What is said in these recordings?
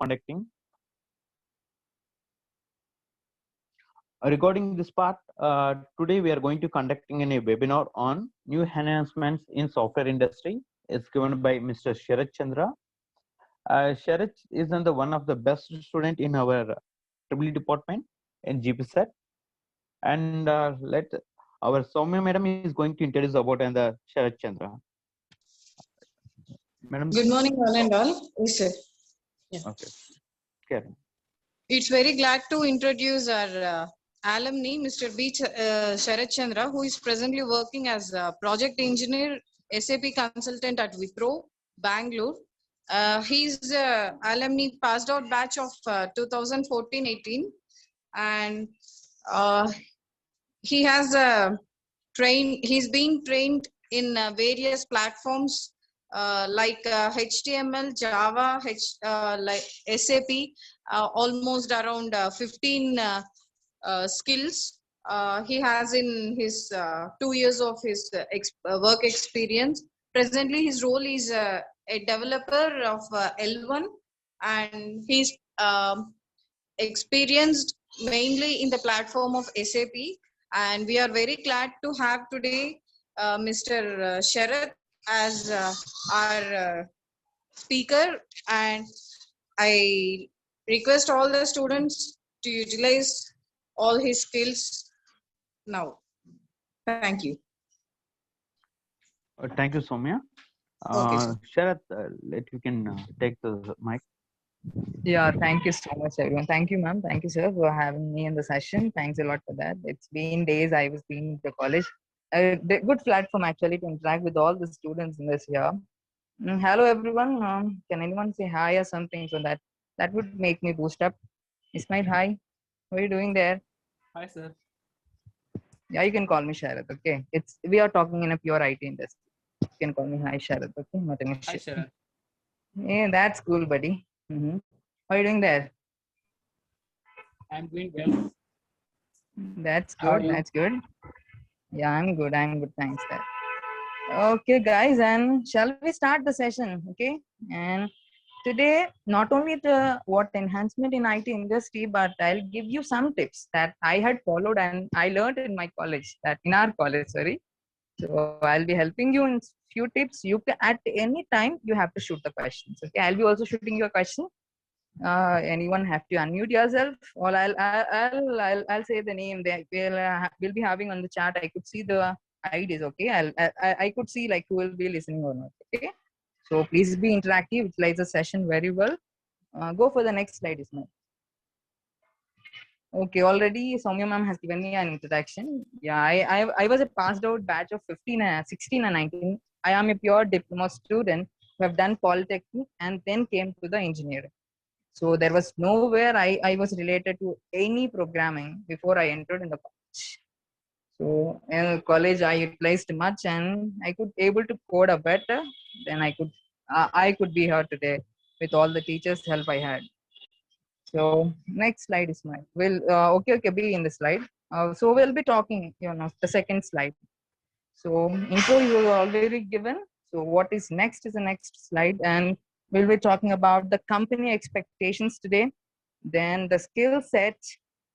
conducting. Regarding this part, today we are going to conducting a webinar on new enhancements in software industry. It's given by Mr. Sarath Chandra. Sarath is one of the best student in our EE department in Gpcet, and let our Soumya madam is going to introduce about the Sarath Chandra. Madam. Good morning, all and all. Yes, sir. Yeah. Okay. Okay. It's very glad to introduce our alumni, Mr. Sarath Chandra, who is presently working as a project engineer, SAP consultant at Wipro, Bangalore. He's alumni passed out batch of 2014-18, and he has he's being trained in various platforms like HTML, Java, like SAP, almost around 15 skills he has in his 2 years of his work experience. Presently, his role is a developer of L1, and he's experienced mainly in the platform of SAP. And we are very glad to have today Mr. Sarath as our speaker, and I request all the students to utilize all his skills now. Thank you. Thank you, Soumya. Okay, Sarath, let you can take the mic. Yeah, thank you so much, everyone. Thank you, ma'am. Thank you, sir, for having me in the session. Thanks a lot for that. It's been days I was being to college. A good platform actually to interact with all the students in this year. Hello, everyone. Can anyone say hi or something so that would make me boost up? Ismail, hi. What are you doing there? Hi, sir. Yeah, you can call me Sarath. Okay, we are talking in a pure IT industry. You can call me hi, Sarath. Okay, not an issue. Hi, Sarath. Yeah, that's cool, buddy. What are you doing there? I'm doing well. That's good. That's good. Yeah, I'm good. I'm good. Thanks, sir. Okay, guys, and shall we start the session? Okay, and today not only the what enhancement in IT industry, but I'll give you some tips that I had followed and I learned in my college. That in our college, sorry. So I'll be helping you in few tips. You can at any time you have to shoot the questions. Okay, I'll be also shooting your question. Anyone have to unmute yourself, or I'll say the name. That we'll be having on the chat. I could see the IDs. Okay, I could see like who will be listening or not. Okay, so please be interactive. Utilize the session very well. Go for the next slide, Ismail. Okay, already Soumya ma'am has given me an introduction. Yeah, I was a passed out batch of 16 and 19. I am a pure diploma student who have done polytechnic and then came to the engineering. So there was nowhere I was related to any programming before I entered in the college. So in college I utilized much and I could able to code a better than I could be here today with all the teachers' help I had. So next slide is mine. Okay, be in the slide. So we'll be talking, the second slide. So intro you were already given. So what is next is the next slide, and we'll be talking about the company expectations today. Then the skill set,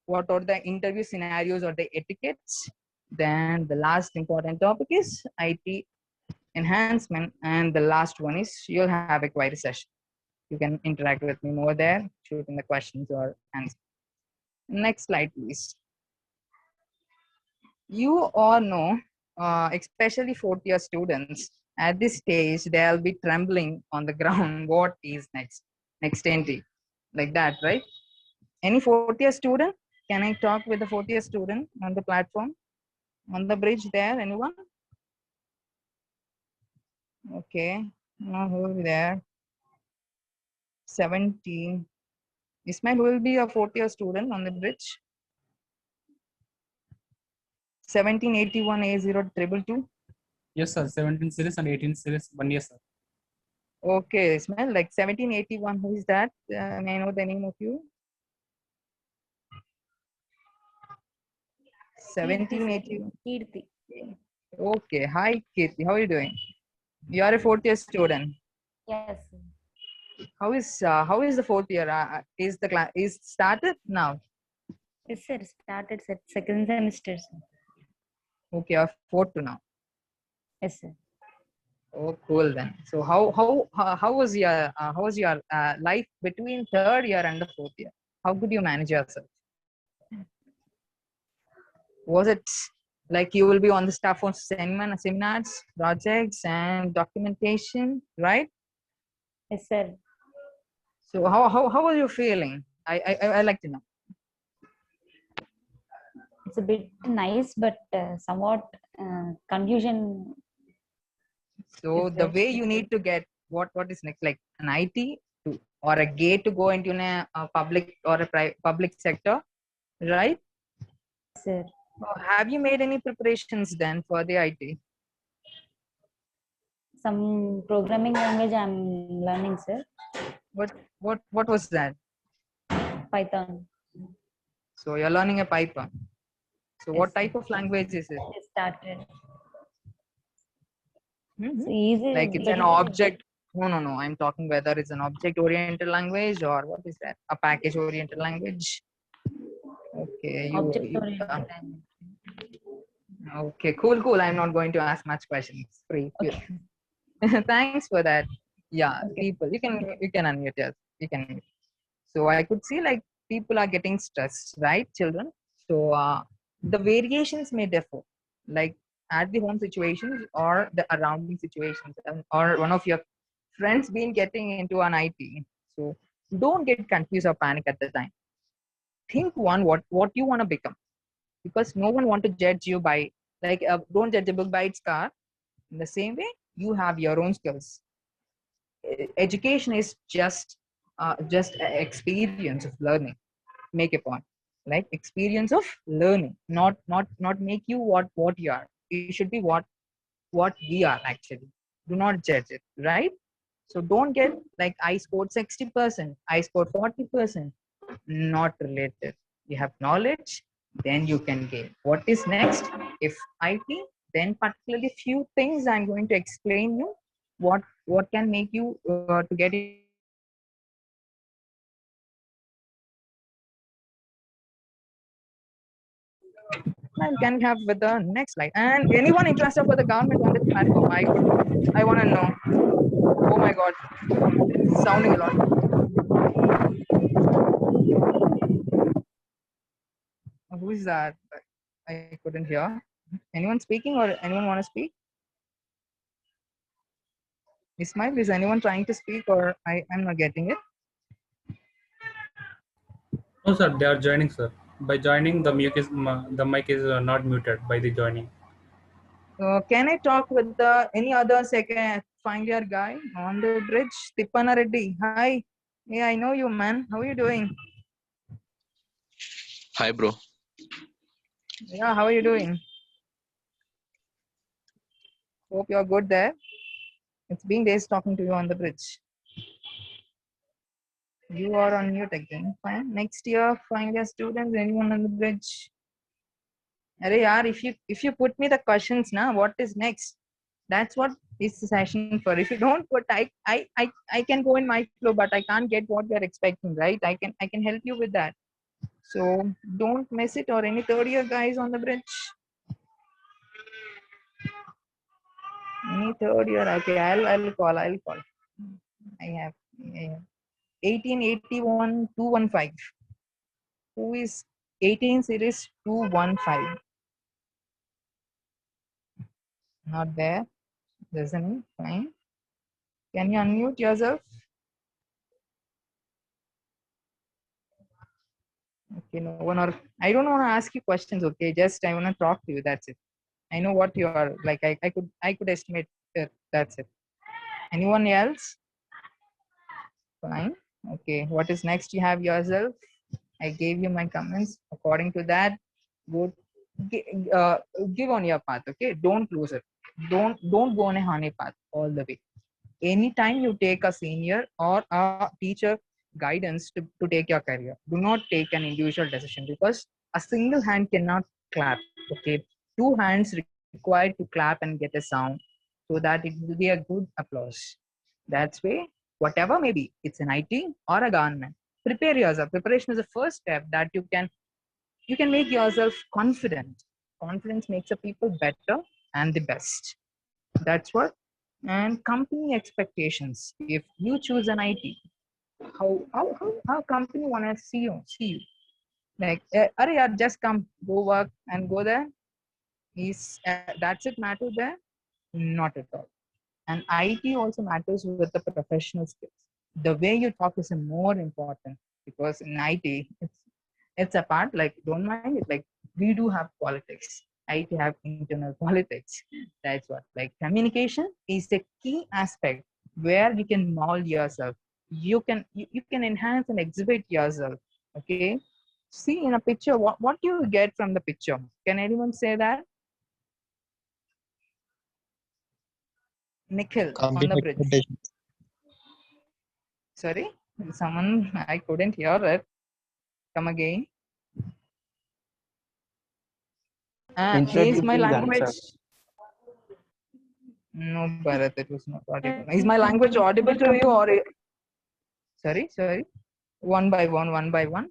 what are the interview scenarios or the etiquettes. Then the last important topic is IT enhancement, and the last one is you'll have a query session. You can interact with me more there, shooting the questions or answers. Next slide, please. You all know, especially fourth year students, at this stage, they'll be trembling on the ground. What is next? Next entry. Like that, right? Any fourth year student? Can I talk with the fourth year student on the platform? On the bridge there, anyone? Okay. Who will be there? 17. Ismail will be a fourth year student on the bridge. 1781A0222. Yes, sir. 17 series and 18 series, 1 year, sir. Okay, Ismail, like 1781, who is that? May I know the name of you? 1781. Kirti. Okay, hi Kirti, how are you doing? You are a fourth year student. Yes. How is the fourth year? Is the class is started now? Yes, sir. Started second semester, sir. Okay, or fourth to now. Yes, sir. Oh, cool then. So how was your life between third year and the fourth year? How could you manage yourself? Was it like you will be on the staff of seminars, projects, and documentation, right? Yes, sir. So how are you feeling? I like to know. It's a bit nice, but somewhat confusion So is the there. way you need to get what is next, like an IT to, or a gate to go into a public or a public sector, right? Sir. Have you made any preparations then for the IT? Some programming language I'm learning, sir. What was that? Python. So you're learning a Python. So Yes, what sir. type of language is it? It started. Mhm. So easy. Like it's an object. No. I'm talking whether it's an object-oriented language or what is that? A package-oriented language. Okay, Object oriented language. okay, cool. I'm not going to ask much questions. Free. Okay. Thanks for that. Yeah, Okay. people, you can unmute yours. You can mute. So I could see like people are getting stressed, right, children? So the variations may differ, like at the home situations or the surrounding situations, or one of your friends been getting into an IT. So don't get confused or panic at the time. Think what you want to become, because no one want to judge you by like don't judge a book by its cover. In the same way, you have your own skills. Education is just an experience of learning. Make a point, like experience of learning, not make you what you are. You should be what we are actually. Do not judge it, right? So don't get like I scored 60%, I scored 40%. Not related. You have knowledge, then you can gain. What is next? If IT, then particularly few things I'm going to explain you what can make you to get into an IT field. And can we have with the next slide? And anyone interested for the government on this platform? I want to know. Oh my God, it's sounding a lot. Who is that? I couldn't hear. Anyone speaking or anyone want to speak? Ismail, is anyone trying to speak or I'm not getting it? No, sir, they are joining, sir. By joining, the mic is not muted by the joining. Can I talk with any other second final year guy on the bridge? Tippana Reddy. Hi. Yeah, I know you, man. How are you doing? Hi, bro. Yeah, how are you doing? Hope you're good there. It's been days talking to you on the bridge. You are on mute again. Fine. Next year, final year students, anyone on the bridge? Arey yaar, if you put me the questions now, what is next? That's what is the session for. If you don't put, I can go in my flow, but I can't get what you're expecting, right? I can help you with that. So don't miss it. Or any third year guys on the bridge? Any third year? Okay, I'll call. I have 1881 215. Who is 18 series 215? Not there. Listening. Fine. Can you unmute yourself? Okay, no one. Or I don't want to ask you questions. Okay, just I want to talk to you. That's it. I know what you are like. I could estimate it. That's it. Anyone else? Fine. Okay. What is next? You have yourself. I gave you my comments. According to that, go uh, give on your path. Okay. Don't lose it. Don't go on a honey path all the way. Anytime you take a senior or a teacher guidance to take your career, do not take an individual decision, because a single hand cannot clap. Okay. Two hands required to clap and get a sound, so that it will be a good applause. That's way whatever maybe, it's an IT or a government. Prepare yourself. Preparation is the first step that you can make yourself confident. Confidence makes the people better and the best. That's what. And company expectations. If you choose an IT, how company wanna see you? Like, are you just come, go work and go there? Is that's it matter there? Not at all. And IT also matters with the professional skills. The way you talk is more important, because in IT, it's a part, like, don't mind it. Like, we do have politics. IT have internal politics. That's what. Like, communication is the key aspect where you can mold yourself. You can enhance and exhibit yourself. Okay. See in a picture, what do you get from the picture? Can anyone say that? Nikhil on Company the bridge. expectations. Sorry, someone, I couldn't hear it. Come again. Is my Introducing language? themselves. No, Bharat, it was not audible. Is my language audible to you, or? Sorry. One by one, one by one.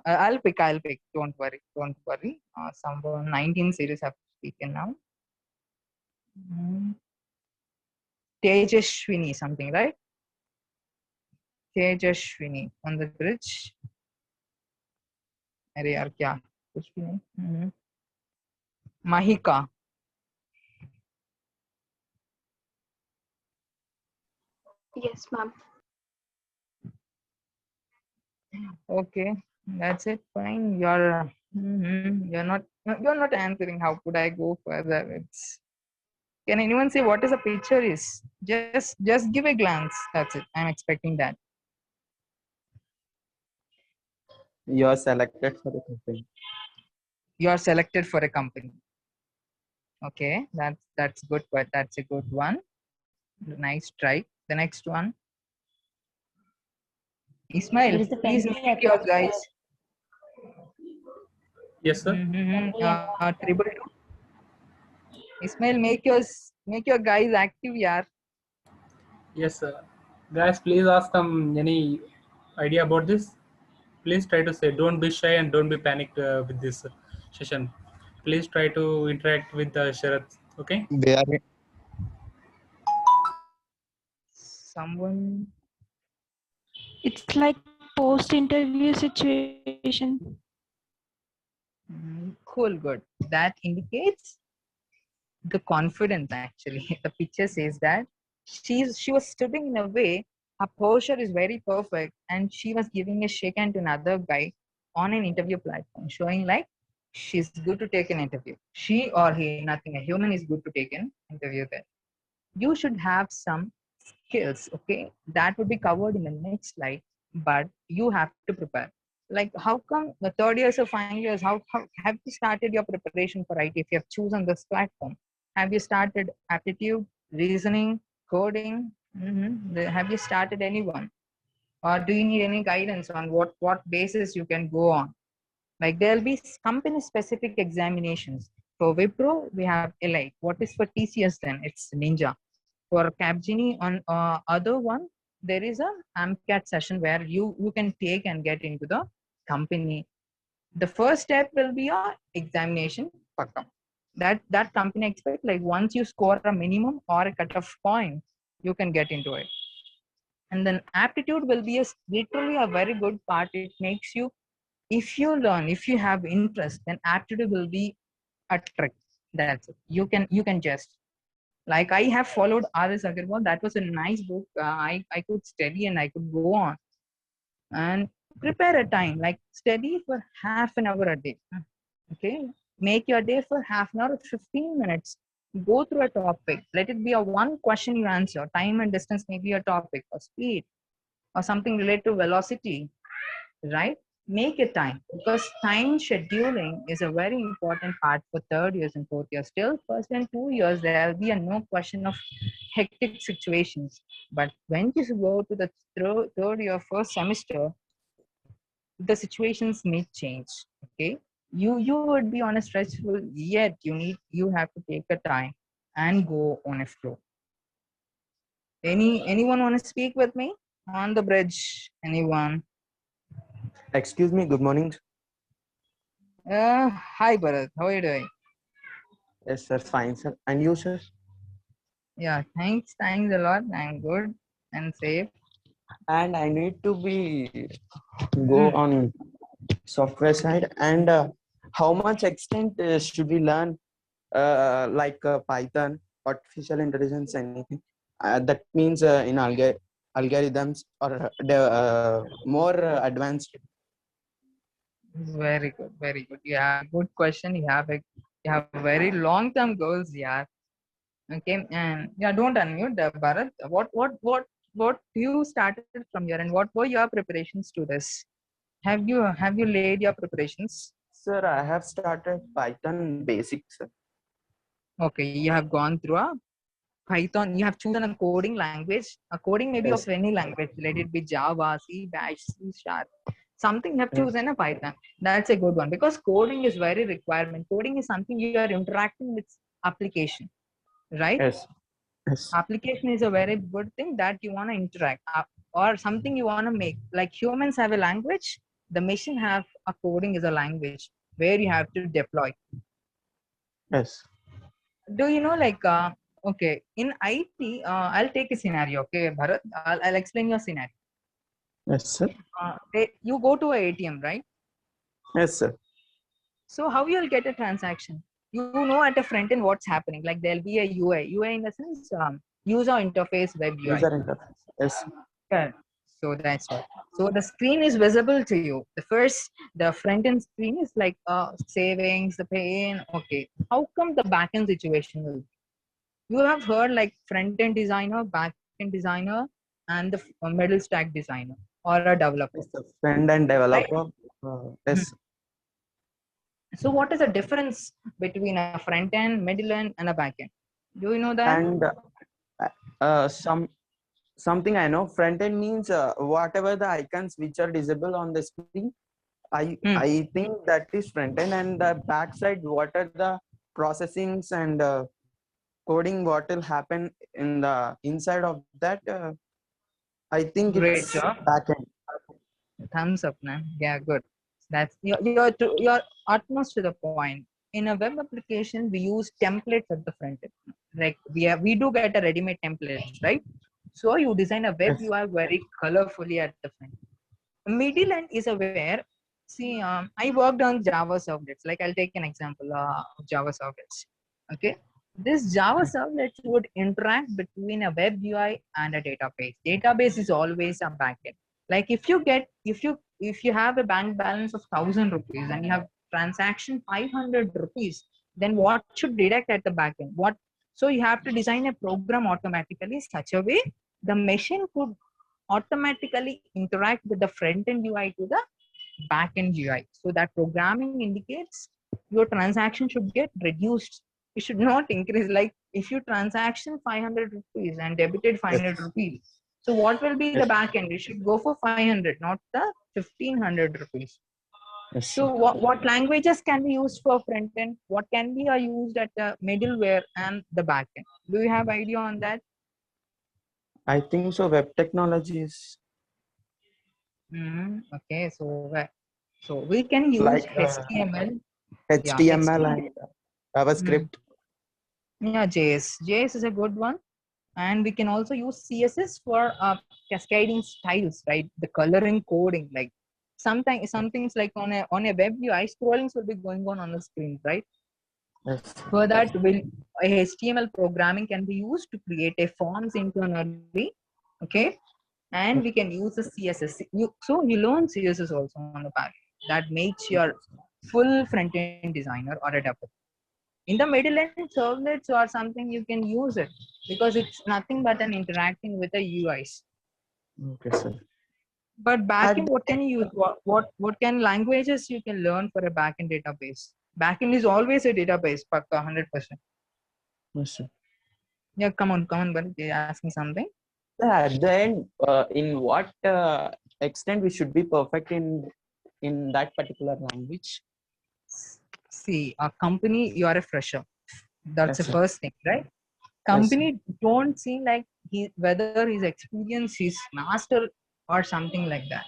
I'll pick. Don't worry. Someone 19 series have taken now. Tejashwini, something, right? Tejashwini on the bridge. अरे यार क्या कुछ भी नहीं. Mahika. Yes, ma'am. Okay, that's it. Fine. You're not answering. How could I go further? Can anyone say what is a picture is? Just give a glance. That's it. I'm expecting that. You are selected for the company. You are selected for a company. Okay, that's good. But that's a good one. Nice try. The next one. Ismail, There is a please pencil make your guys. Yes, sir. Triple two. Ismail, make your guys active, yaar. Yes, sir. Guys, please ask them any idea about this. Please try to say, don't be shy and don't be panicked with this session. Please try to interact with the Sharath. Okay. They are Someone. It's like post-interview situation. Cool, good. That indicates the confidence. Actually, the picture says that she was sitting in a way. Her posture is very perfect, and she was giving a shake hand to another guy on an interview platform, showing like she's good to take an interview. She or he, nothing. A human is good to take an interview there. You should have some skills, okay? That would be covered in the next slide, but you have to prepare. Like, how come the third years or final years, how have you started your preparation for IT if you have chosen this platform? Have you started aptitude, reasoning, coding? Have you started anyone? Or do you need any guidance on what basis you can go on? Like, there'll be company specific examinations. For Wipro, we have Elite. What is for TCS then? It's Ninja. For Capgemini on other one, there is a AMCAT session where you can take and get into the company. The first step will be a examination. That company expect, like, once you score a minimum or a cutoff point, you can get into it. And then aptitude will be literally a very good part. It makes you, if you learn, if you have interest, then aptitude will be a trick. That's it. You can just, like, I have followed R.S. Agarwal. That was a nice book. I could study and I could go on and prepare a time, like study for half an hour a day. Okay, make your day for half an hour, 15 minutes. Go through a topic. Let it be a one question you answer. Time and distance may be a topic, or speed, or something related to velocity, right? Make a time, because time scheduling is a very important part for third years and fourth years. Still, first and 2 years, there will be a no question of hectic situations. But when you go to the third year, first semester, the situations may change. Okay, you would be on a stressful, yet you have to take a time and go on a flow. Anyone want to speak with me? On the bridge, anyone? Excuse me, good morning. Hi, Bharat. How are you doing? Yes, sir, fine, sir. And you, sir? Yeah, thanks. Thanks a lot. I'm good and safe. And I need to go on software side. And how much extent should we learn, like Python, artificial intelligence, anything? That means in algorithms or more advanced. Very good. Very good. Yeah, good question. You have very long term goals. Yeah. Okay. And yeah, don't unmute, Bharat. What you started from here, and what were your preparations to this? Have you laid your preparations? Sir, I have started Python basics. Sir. Okay, you have gone through a Python. You have chosen a coding language. A coding maybe Yes. of any language. Let it be Java, C, Bash, C Sharp. Something you have Yes. chosen a Python. That's a good one because coding is very requirement. Coding is something you are interacting with application, right? Yes. Yes. Application is a very good thing that you want to interact or something you want to make. Like humans have a language, the machine have a coding is a language where you have to deploy. Yes. Do you know like okay, in IT, I'll take a scenario. Okay, Bharat, I'll explain your scenario. Yes, sir. You go to a ATM, right? Yes, sir. So how you'll get a transaction? You know at the front end what's happening. Like there'll be a UI. UI in the sense user interface web UI. User interface. Yes. Yeah. So that's what. So the screen is visible to you. The front end screen is like savings, the pay-in. Okay. How come the back end situation will be? You have heard like front end designer, back end designer, and the middle stack designer or a developer. Yes, sir. Friend and Right? developer. Yes. So what is the difference between a front end, middle end, and a back end? Do you know that? And something I know. Front end means whatever the icons which are visible on the screen. I think that is front end, and the back side, what are the processings and coding, what will happen in the inside of that. I think Great it's job. back end. Thumbs up, man. Yeah, good. That's you're utmost to the point. In a web application, we use templates at the front end. Like we do get a ready-made templates, right? So you design a web Yes. UI very colorfully at the front. Middle end is a where see I worked on Java servlets. Like I'll take an example of Java servlets. Okay. This Java servlets would interact between a web UI and a database. Database is always a backend. Like if you have a bank balance of 1,000 rupees and you have transaction 500 rupees, then what should deduct at the backend? What so you have to design a program automatically such a way the machine could automatically interact with the front end UI to the back end UI. So that programming indicates your transaction should get reduced. It should not increase. Like if you transaction 500 rupees and debited 500 rupees, so what will be the Yes. back end? You should go for 500, not the 1500 rupees. Yes. So what languages can be used for front end? What can be used at the middleware and the back end? Do you have idea on that? I think so. Web technologies Okay, so we can use like HTML. Yeah, HTML HTML. and JavaScript. Yeah, JS is a good one, and we can also use CSS for cascading styles, right? The coloring coding, like sometimes some things like on a web UI, scrollings will be going on the screen, right? Yes. For that, HTML programming can be used to create a forms internally, okay? And we can use the CSS. So you learn CSS also on the back. That makes your full front end designer or a developer. In the middle end, servlets or something you can use it because it's nothing but an interacting with the UIs. Okay, sir. But backend, And what can you use? What can languages you can learn for a backend database? Backend is always a database, pakka 100%. yes, sir. Yeah, come on, but they ask me something. At the end, in what extent we should be perfect in that particular language? See, a company, you are a fresher. That's Yes, the sir. first thing, right? Yes, sir. Company don't see like whether his experience is master or something like that.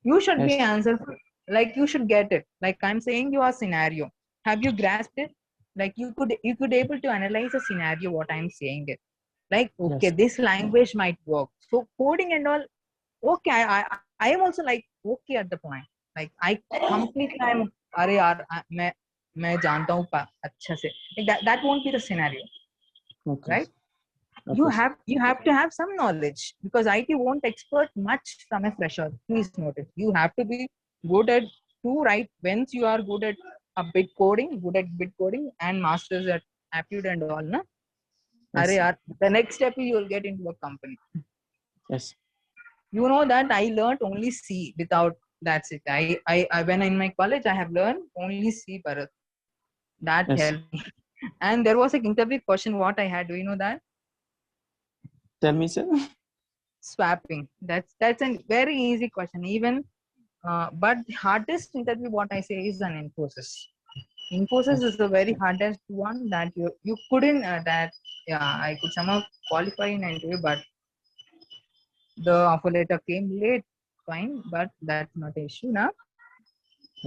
You should be Yes. answerful. Like you should get it. Like I'm saying you a scenario. Have you grasped it? Like you could able to analyze a scenario what I'm saying it. Like okay, Yes. this language might work. So coding and all, okay, I am also like okay at the point. Like I completely I'm अरे यार मैं जानता हूँ अच्छा से. Like that won't be the scenario, Okay. right? Okay. sir. You have to have some knowledge because IT won't expert much from a fresher. Please note it. You have to be good at two right. Once you are good at a bit coding, good at bit coding, and masters at aptitude and all, na? Yes. अरे sir. यार, the next step you will get into a company. Yes. You know that I learned only C without that's it. I when in my college I have learned only C, Bharat. That Yes. helped me. And there was an interview question what I had. Do you know that? Tell me, sir. Swapping. That's a very easy question. Even but the hardest interview what I say is an Infosys. Infosys is the very hardest one that you couldn't that yeah I could somehow qualify in an interview, but the offer letter came late. Fine, but that's not an issue now.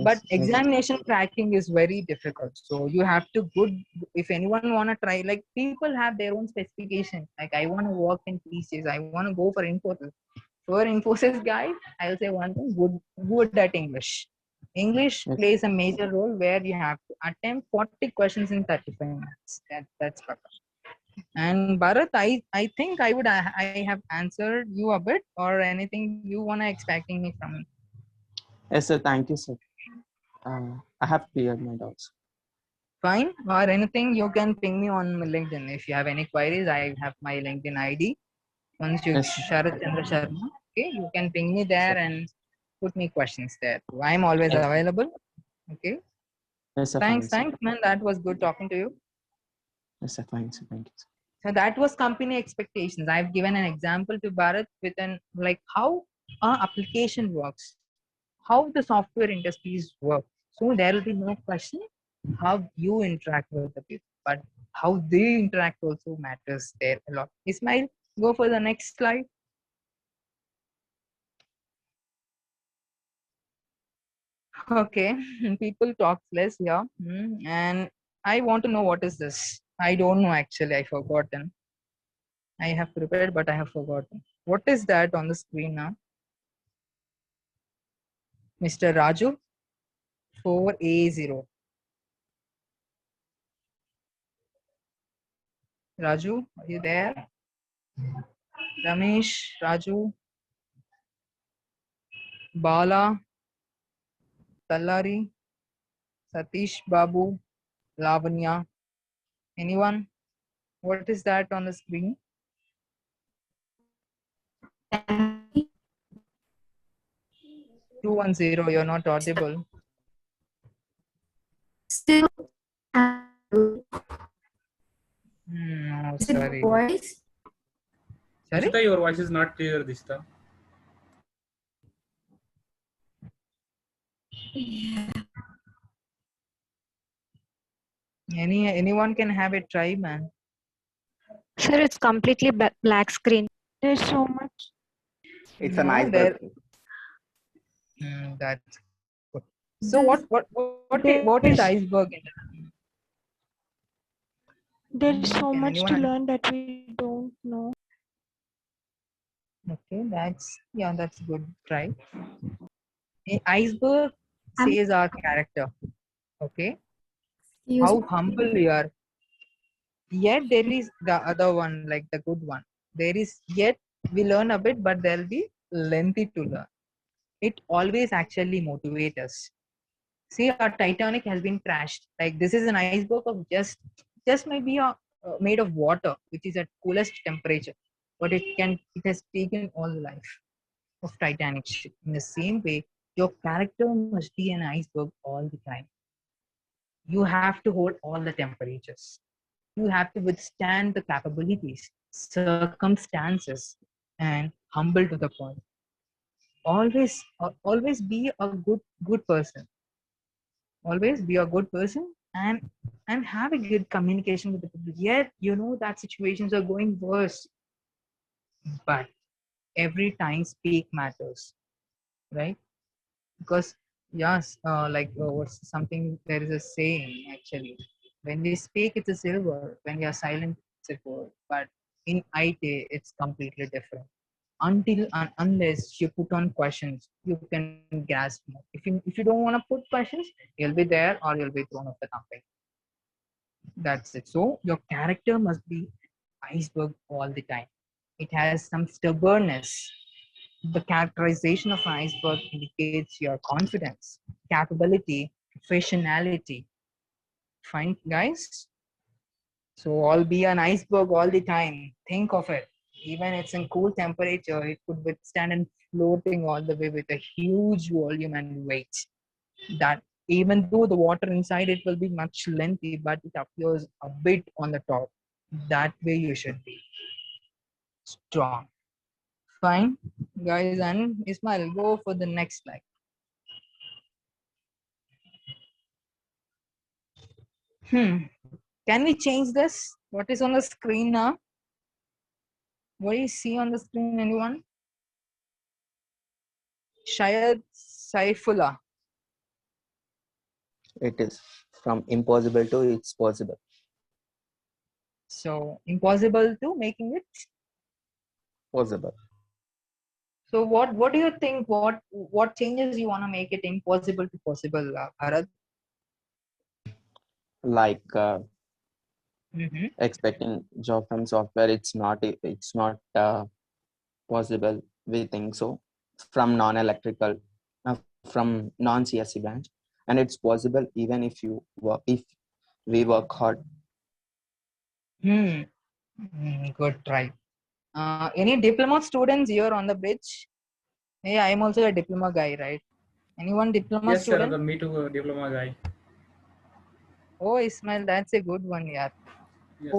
But Yes. examination cracking is very difficult. So you have to good if anyone wanna try, like people have their own specification. Like I want to work in PCs, I want to go for Infosys. For Infosys guy, I'll say one thing: good at English. English Yes. plays a major role where you have to attempt 40 questions in 35 minutes. That's perfect. And Bharat, I think I have answered you a bit or anything you wanna expecting me from me. Yes, sir. Thank you, sir. I have cleared my doubts. Fine, or anything you can ping me on LinkedIn if you have any queries. I have my LinkedIn ID. Once you Yes. Sarath Chandra Sharma, okay, you can ping me there Sure. and put me questions there. I'm always Yes. available. Okay. Yes, sir. Thanks, Fine, sir. thanks, man. That was good talking to you. Yes, sir. Fine, sir. Thank you, sir. So that was company expectations. I've given an example to Bharat with an like how our application works, how the software industries work. So there will be no question how you interact with the people, but how they interact also matters there a lot. Ismail, go for the next slide. Okay, people talk less, yeah. And I want to know what is this. I don't know actually. I forgotten. I have prepared, but I have forgotten. What is that on the screen now? Mr. Raju, 4A0. Raju, are you there? Ramesh, Raju, Bala, Tallari, Satish Babu, Lavanya. Anyone? What is that on the screen? Can 210, you're not audible. still No, is it sorry. voice? Sorry? Ishita, your voice is not clear this time. Anyone can have a try, man. Sir, it's completely black screen. There's so much. It's No, an there. iceberg. That's good. So what is There's iceberg? there's so Can much to anyone? learn that we don't know. Okay, that's good try. Iceberg I'm says our character. Okay, excuse how me. humble we are. Yet there is the other one, like the good one. There is yet we learn a bit, but there'll be lengthy to learn. It always actually motivates us. See, our Titanic has been trashed. Like this is an iceberg of just maybe made of water, which is at coolest temperature, but it has taken all the life of Titanic ship. In the same way, your character must be an iceberg all the time. You have to hold all the temperatures. You have to withstand the capabilities, circumstances, and humble to the point. Always be a good person. Always be a good person and have a good communication with the people. Yet you know that situations are going worse. but every time speak matters, right? Because yes, what's something, there is a saying actually, when we speak it's a silver, when we are silent it's a gold, but in IT it's completely different. Until and unless you put on questions, you can grasp more. If you don't want to put questions, you'll be there or you'll be thrown off the company. That's it. So your character must be iceberg all the time. It has some stubbornness. The characterization of an iceberg indicates your confidence, capability, professionality. Fine, guys? So all be an iceberg all the time. Think of it. Even it's in cool temperature, it could withstand and floating all the way with a huge volume and weight. That even though the water inside it will be much lengthy, but it appears a bit on the top. That way you should be strong. Fine, guys, and Ismail, go for the next slide. Can we change this? What is on the screen now? What do you see on the screen, anyone? Shayad Saifullah. It is from impossible to it's possible. So impossible to making it. Possible. So what do you think? What changes you want to make it impossible to possible, Bharat? Like Mm-hmm. expecting job from software, it's not possible. We think so. From non-electrical, from non-CSC branch, and it's possible even if you work, if we work hard. Good try. Any diploma students here on the bridge? Hey, I'm also a diploma guy, right? Anyone diploma Yes, sir. student? The me too diploma guy. Oh, Ismail, that's a good one, yeah. Yes.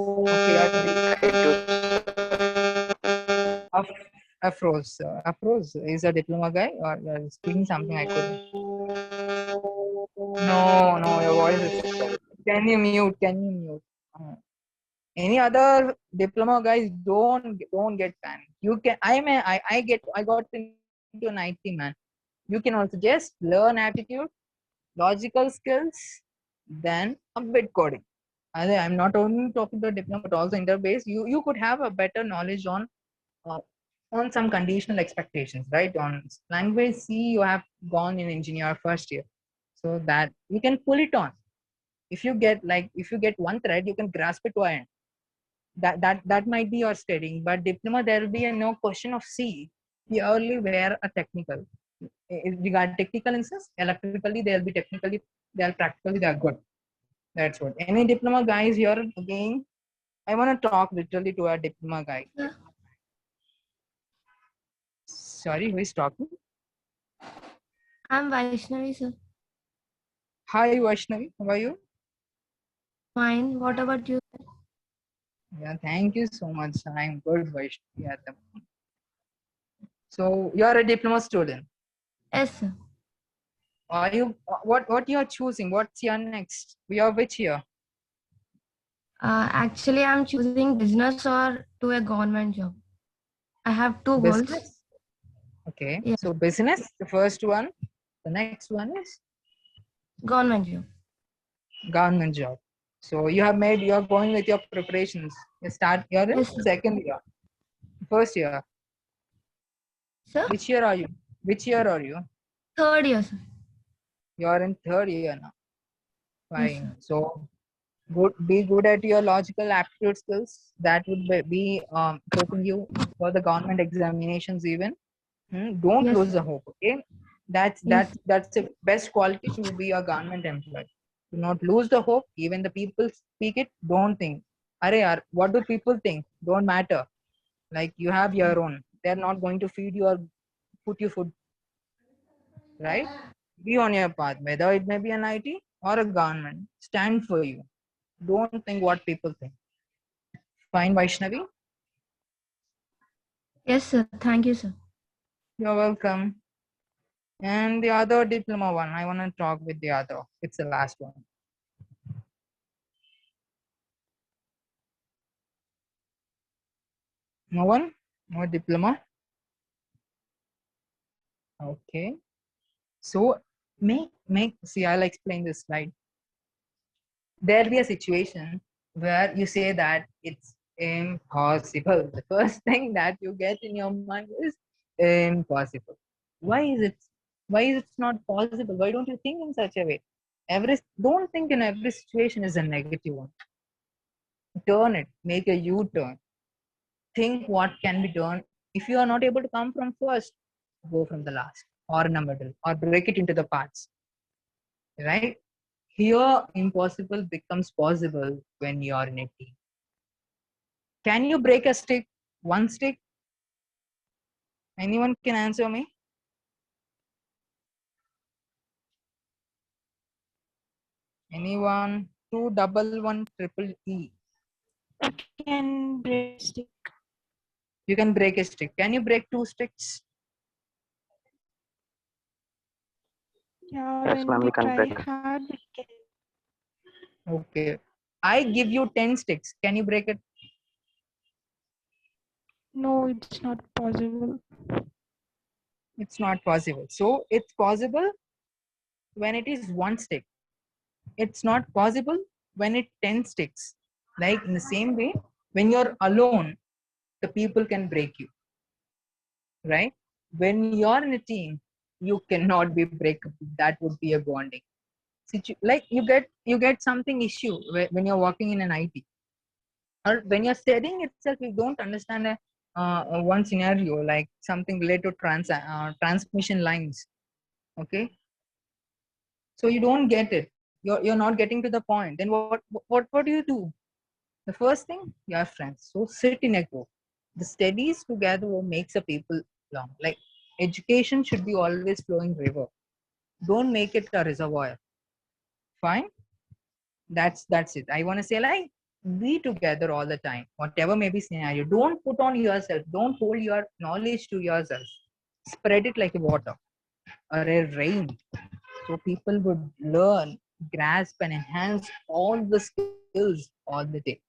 Okay, Afroz. Afroz is a diploma guy, or you're speaking something I couldn't. No, your voice is slow. Can you mute? Uh, Any other diploma guys, don't get panicked. You can. I got into an IT, man. You can also just learn aptitude, logical skills, then a bit coding. I'm not only talking about diploma but also interbase. You could have a better knowledge uh, on some conditional expectations, right? On language C, you have gone in engineer first year, so that you can pull it on. If you get one thread, you can grasp it to an end. That might be your studying, but diploma there will be no question of C. Purely where a technical. Regard technical instance, electrically they'll be technically, they'll practically they're good. That's what. Any diploma guys here again? I want to talk literally to a diploma guy. Yeah. Sorry, who is talking? I'm Vaishnavi, sir. Hi Vaishnavi, how are you? Fine. What about you? Yeah, thank you so much. I'm good, Vaishnavi. At the moment. So you're a diploma student. Yes, sir. Are you what you are choosing? What's your next? We are which year? Actually, I'm choosing business or to a government job. I have two goals. Business. Okay. Yeah. So business, the first one. The next one is Government job. government job. So you're going with your preparations. You're in Yes, sir. second year. First year. Sir? Which year are you? Which year are you? Third year, sir. You're in third year now. Yes, Fine. sir. So be good at your logical aptitude skills. That would be prepping you for the government examinations even. Don't Yes, lose sir. the hope. Okay. That's Yes. the best quality to be a government employee. Do not lose the hope. Even the people speak it. Don't think. Arey, what do people think? Don't matter. Like you have your own. They're not going to feed you or put you food. Right? Be on your path, whether it may be an IT or a government. Stand for you. Don't think what people think. Fine, Vaishnavi. Yes, sir. Thank you, sir. You're welcome. And the other diploma one, I want to talk with the other. It's the last one. No one? No diploma. Okay. So see, I'll explain this slide. There'll be a situation where you say that it's impossible. The first thing that you get in your mind is impossible. Why is it? Why is it not possible? Why don't you think in such a way? Don't think in every situation is a negative one. Turn it. Make a U-turn. Think what can be done. If you are not able to come from first, go from the last or in the middle or break it into the parts. Right? Here, impossible becomes possible when you are in a team. Can you break a stick? One stick? Anyone can answer me? Anyone? 211 Can break stick. You can break a stick. Can you break 2 sticks? Yeah, Yes, when ma'am, we we can try break. hard, we can. Okay. I give you 10 sticks. Can you break it? No, it's not possible. It's not possible. So it's possible when it is 1 stick. It's not possible when it 10 sticks. Like in the same way, when you're alone, the people can break you. Right? When you're in a team, you cannot be breakable. That would be a bonding. Like you get something issue when you're working in an IT, or when you're studying itself, you don't understand one scenario like something related to transmission lines. Okay, so you don't get it. You're not getting to the point. Then what do you do? The first thing, you are friends. So sit in a group. The studies together makes a people long. Like education should be always flowing river. Don't make it a reservoir. Fine. That's it. I want to say, like, be together all the time, whatever may be scenario. Don't put on yourself. Don't hold your knowledge to yourself. Spread it like a water or a rain, so people would learn, grasp, and enhance all the skills all the day.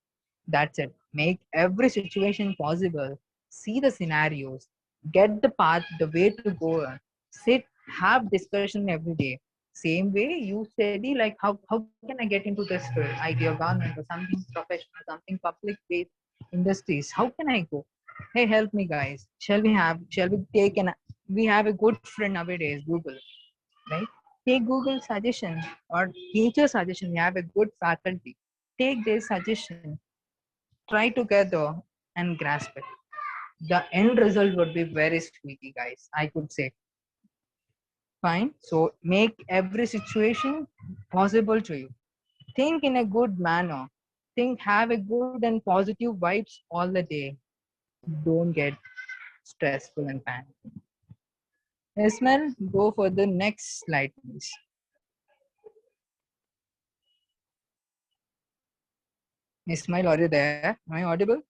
That's it. Make every situation possible. See the scenarios, get the path, the way to go on. Sit, have discussion every day. Same way you study, like how can I get into this field, IT or government or something professional, something public based industries. How can I go? Hey, help me, guys. Shall we take an we have a good friend nowadays, Google, right? Take Google suggestion or teacher suggestion. We have a good faculty. Take their suggestion, try together and grasp it. The end result would be very sweetie, guys. I could say. Fine. So make every situation possible to you. Think in a good manner. Think, have a good and positive vibes all the day. Don't get stressful and panic. Ismail, go for the next slide, please. Ismail, are you there? Am I audible?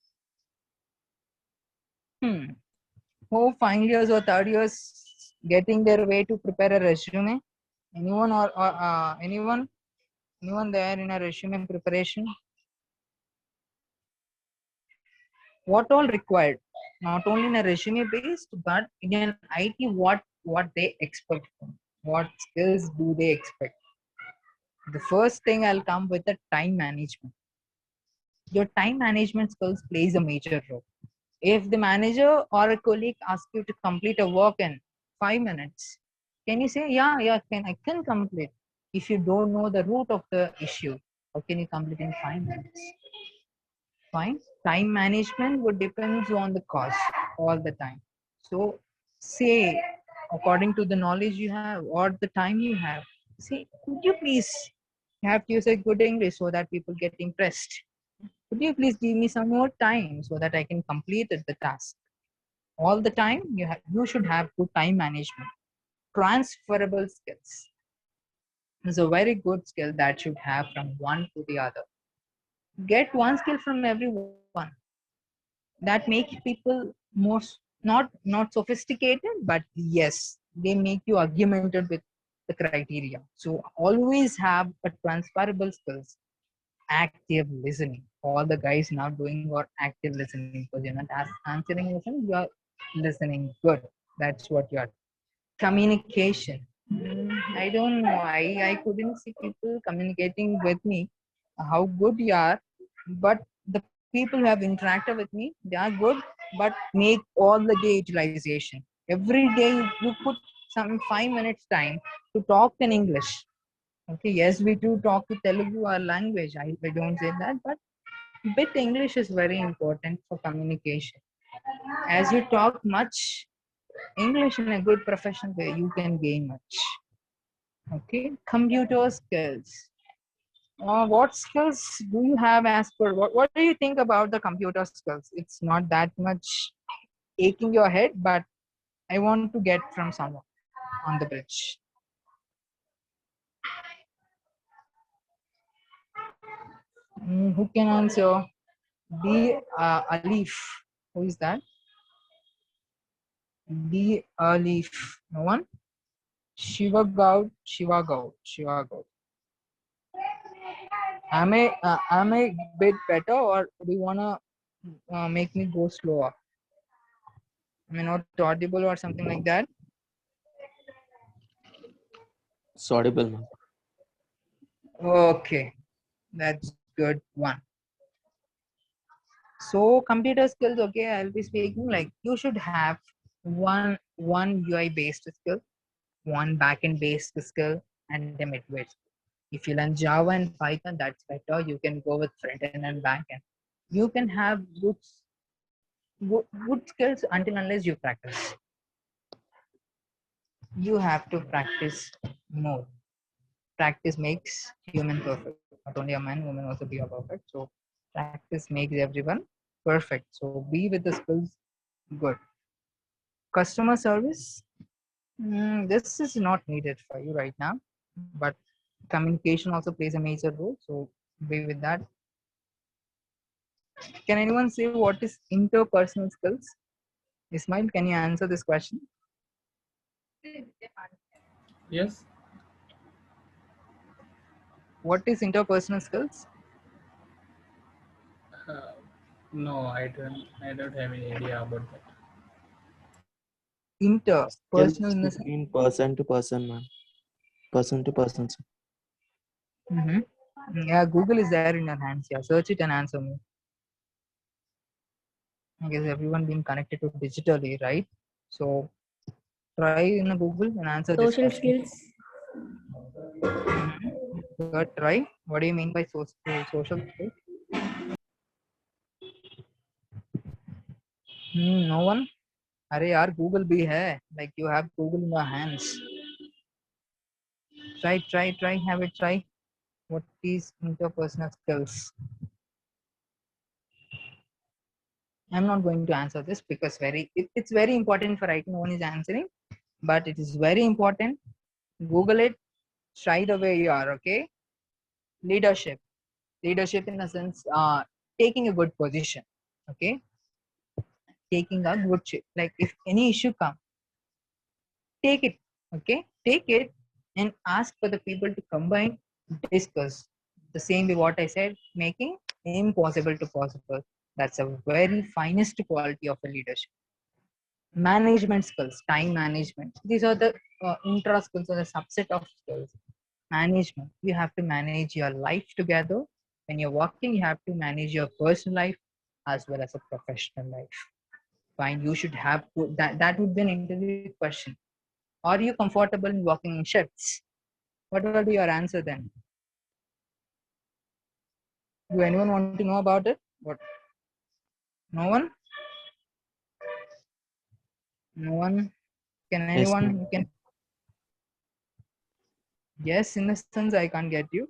Who final years or third years getting their way to prepare a resume? Anyone or anyone there in a resume preparation? What all required? Not only in a resume based, but in an IT, what they expect from? What skills do they expect? The first thing I'll come with the time management. Your time management skills plays a major role. If the manager or a colleague asks you to complete a work in 5 minutes, can you say, yeah, I can complete? If you don't know the root of the issue, how can you complete in 5 minutes? Fine. Time management would depends on the cost all the time. So say, according to the knowledge you have or the time you have, say, could you please, you have to use a good English so that people get impressed. Could you please give me some more time so that I can complete the task? All the time, you should have good time management. Transferable skills is a very good skill that should have from one to the other. Get one skill from everyone. That makes people more not sophisticated, but yes, they make you argumentative with the criteria. So always have a transferable skills. active listening. All the guys now doing or active listening, because you're not answering listen, you're listening good. That's what you're. Communication. I don't know. I couldn't see people communicating with me how good you are, but the people who have interacted with me, they are good, but make all the day utilization. Every day you put some 5 minutes time to talk in English. Okay, yes, we do talk to Telugu, our language. I don't say that, but bit English is very important for communication. As you talk much English in a good professional way, you can gain much. Okay, computer skills. What skills do you have as per what do you think about the computer skills? It's not that much aching your head, but I want to get from someone on the bridge. Who can answer? B. Alif. Who is that? B. Alif. No one? Shiva Gaud. Shiva Gaud. Shiva Gaud. Am I bit better, or do you wanna make me go slower? Am I not audible or something like that? It's audible, man. Okay, that's good one. So computer skills, okay, I'll be speaking like you should have one UI based skill, one backend based skill, and a midway skill. If you learn Java and Python, that's better. You can go with front end and back end. You can have good skills until unless you practice. You have to practice more. Practice makes human perfect. Not only a man, woman also be a perfect. So practice makes everyone perfect. So be with the skills good. Customer service. This is not needed for you right now, but communication also plays a major role. So be with that. Can anyone say what is interpersonal skills? Ismail, can you answer this question? Yes. What is interpersonal skills? No, I don't have any idea about that. Interpersonal in the sense? Between person to person, man. Person to person. Yeah, Google is there in your hands. Yeah, search it and answer me. I guess everyone being connected to digitally, right? So try in a Google and answer this Social question. skills. Good, try. What do you mean by social skills? No one. अरे यार Google भी है. Like you have Google in your hands. Try. Have it try. What is interpersonal skills? I'm not going to answer this because it's very important for right. No one is answering, but it is very important. Google it. Try the way you are. Okay. Leadership in the sense taking a good position. Okay, taking a good shape. Like if any issue come, take it. Okay, take it and ask for the people to combine, discuss the same way what I said, making impossible to possible. That's a very finest quality of a leadership. Management skills, time management, these are the intra skills or the subset of skills. Management, you have to manage your life together. When you're working, you have to manage your personal life as well as a professional life. Fine, you should have to, that would be an interview question. Are you comfortable in working in shifts? What will be your answer then? Do anyone want to know about it? What? No one? No one? Can anyone? Yes, Can? Yes, in a sense, I can't get you.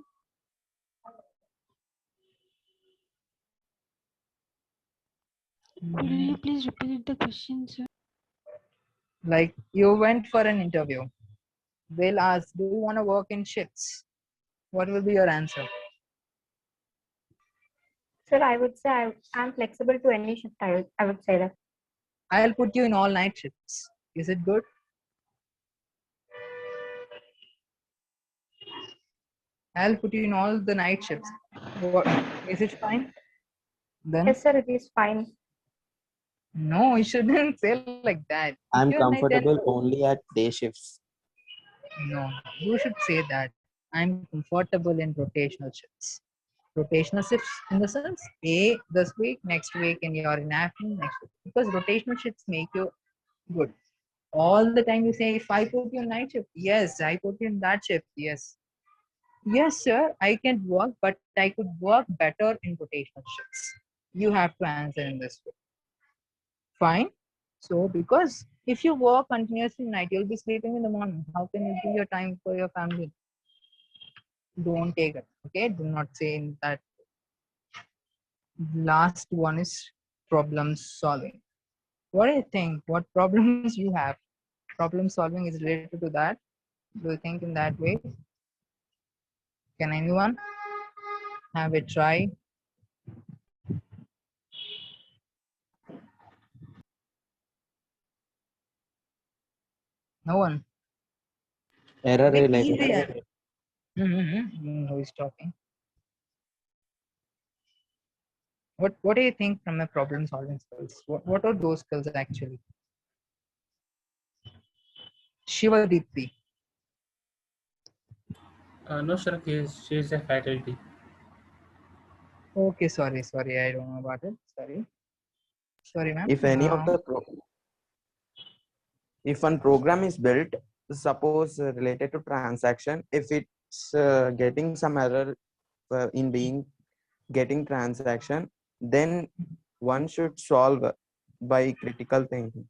Could you please repeat the question, sir? Like you went for an interview. They'll ask, do you want to work in shifts? What will be your answer? Sir, I would say I'm flexible to any shift. I would say that. I'll put you in all night shifts. Is it good? I'll put you in all the night shifts. What is it fine? Then Yes, sir, it is fine. no, you shouldn't say like that. If I'm you're night, then comfortable only at day shifts. no, you should say that I'm comfortable in rotational shifts. Rotational shifts in the sense, A this week, next week, and you're in afternoon next week. Because rotational shifts make you good. All the time you say, if I put you in night shift, yes, I put you in that shift, yes. Yes, sir, I can work, but I could work better in rotational shifts. You have to answer in this way. Fine. So, because if you work continuously night, you'll be sleeping in the morning. How can you give your time for your family? Don't take it. Okay. Do not say in that. Last one is problem solving. What do you think? What problems you have? Problem solving is related to that. Do you think in that way? Can anyone have a try? No one. Error Bit related. easier. Who is talking? What do you think from a problem solving skills? What are those skills actually? Shiva Deepti. No, sir, she's a faculty. Okay, sorry, I don't know about it. Sorry, ma'am. If any of the if one program is built, suppose related to transaction, if it's getting some error in being getting transaction, then one should solve by critical thinking.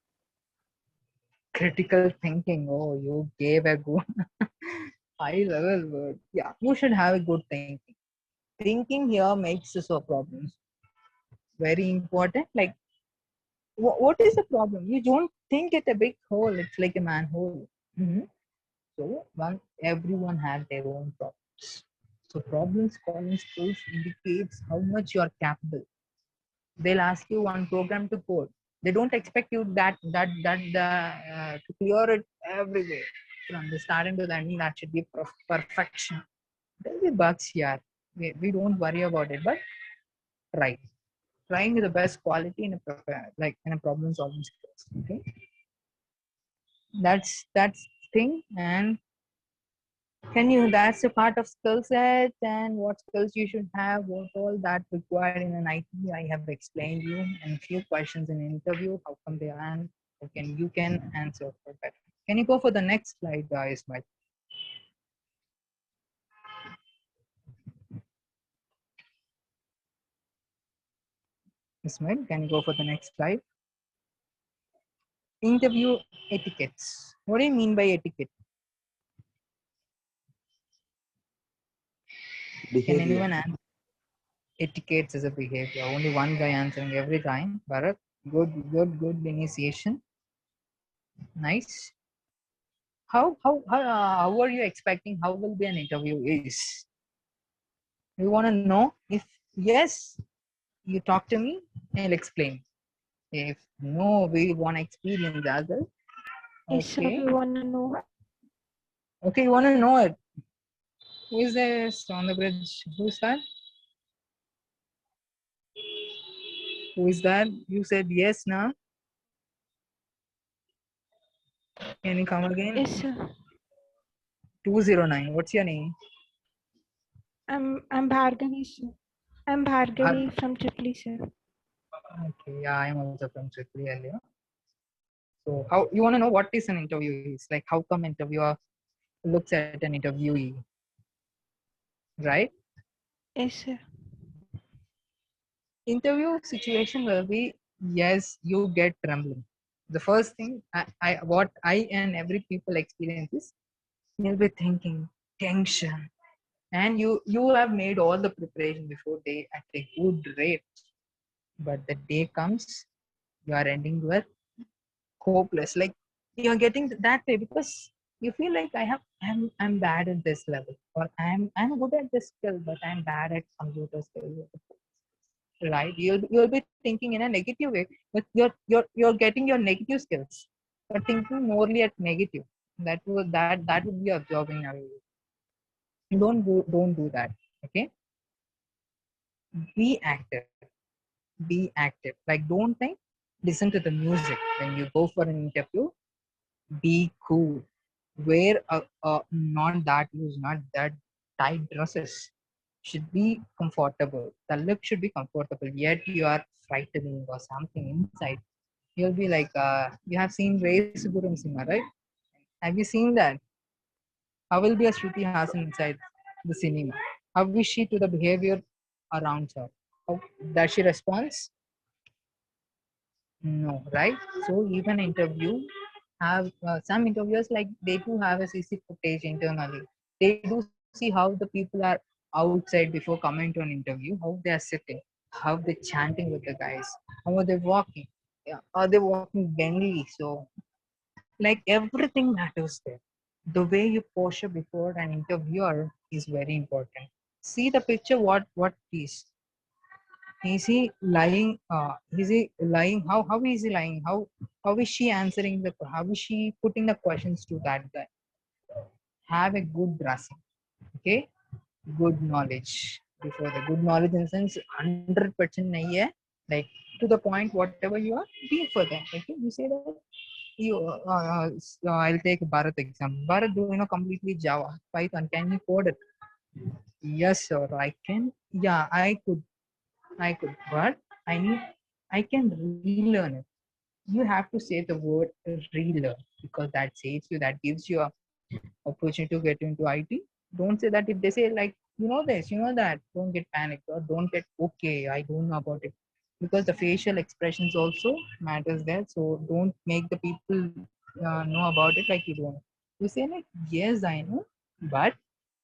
Critical thinking. Oh, you gave a good high level word. Yeah, you should have a good thinking. Thinking here makes us solve problems. Very important. Like, what is the problem? You don't think it a big hole. It's like a manhole. So, everyone has their own problems. So, problem solving skills indicates how much you are capable. They'll ask you one program to code. They don't expect you to clear it everywhere from the starting to the ending. That should be perfection. There'll be bugs here. We don't worry about it, but try. Trying is the best quality in a problem solving skills. Okay, that's thing. And that's a part of skill set, and what skills you should have, what all that required in an IT. I have explained you, and few questions in interview. How come they are? You can answer for better. Can you go for the next slide, guys? Ismail, can you go for the next slide? Interview etiquettes. What do you mean by etiquette? Behavior. Can anyone answer? Etiquettes is a behavior. Only one guy answering every time. Bharat, good initiation. Nice. How are you expecting? How will be an interview is? You want to know? If yes, you talk to me. I'll explain. If no, we want to experience as well. Yes, sir, Okay. we want to know. Okay, you want to know it. Who is this on the bridge? Who's that? Who is that? You said yes now. Can you come again? Yes, sir. 209. What's your name? I'm Bhargavi, sir. I'm Bhargavi from Tripoli, sir. Okay, yeah, I'm also from Tripoli earlier. So how you want to know what is an interview is? Like how come interviewer looks at an interviewee, right? Yes, sir. Interview situation will be, yes, you get trembling. The first thing what I and every people experience is you'll be thinking tension, and you have made all the preparation before day at a good rate, but the day comes, you are ending with hopeless. Like you're getting that way because you feel like I'm bad at this level, or I'm good at this skill, but I'm bad at computer skill. Right? You'll be thinking in a negative way, but you're getting your negative skills, but thinking morely at negative. That would be observing now. Don't do that. Okay. Be active. Be active. Like, don't think, listen to the music. When you go for an interview, be cool. Wear not that loose, not that tight dresses. Should be comfortable. The look should be comfortable, yet you are frightening or something inside. You'll be like, you have seen Race Guru Cinema, right? Have you seen that? How will be a Shruti Hassan inside the cinema? How is she to the behavior around her? How does she respond? No, right? So even interview have some interviewers, like they do have a CC footage internally. They do see how the people are outside before coming to an interview, how they are sitting, how they chanting with the guys, how are they walking, yeah, are they walking bendly? So like everything matters there. The way you posture before an interviewer is very important. See the picture. What is he lying? Is he lying? How is he lying? How is she answering the? How is she putting the questions to that guy? Have a good dressing. Okay, good knowledge before the good knowledge in the sense 100% nahi hai. Like to the point, whatever you are, be for them. Okay, you say that you. I'll take Bharat example. Bharat, do you know completely Java, Python? Can you code it? Yes, sir. I can. Yeah, I could, but I can relearn it. You have to say the word relearn because that saves you, that gives you a opportunity to get into IT. Don't say that if they say like, you know this, you know that, don't get panicked or don't get okay, I don't know about it. Because the facial expressions also matters there. So don't make the people know about it like you don't. You say like, yes, I know, but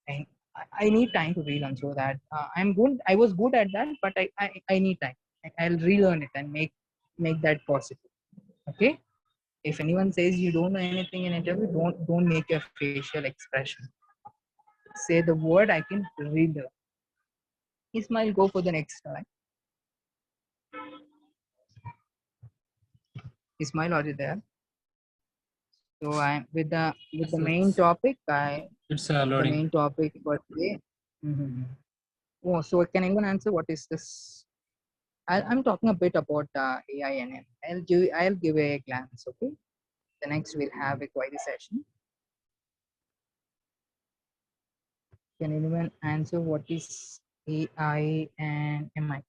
I, I need time to relearn so that I'm good. I was good at that, but I need time. I'll relearn it and make that possible. Okay. If anyone says you don't know anything in interview, don't make your facial expression. Say the word I can relearn. Ismail, go for the next slide. Ismail, are you there? So I with the main topic. It's The loading. main topic for today. Mm-hmm. Oh, so can anyone answer what is this? I'm talking a bit about AI and M. I'll give a glance. Okay. The next we'll have a query session. Can anyone answer what is AI and MI?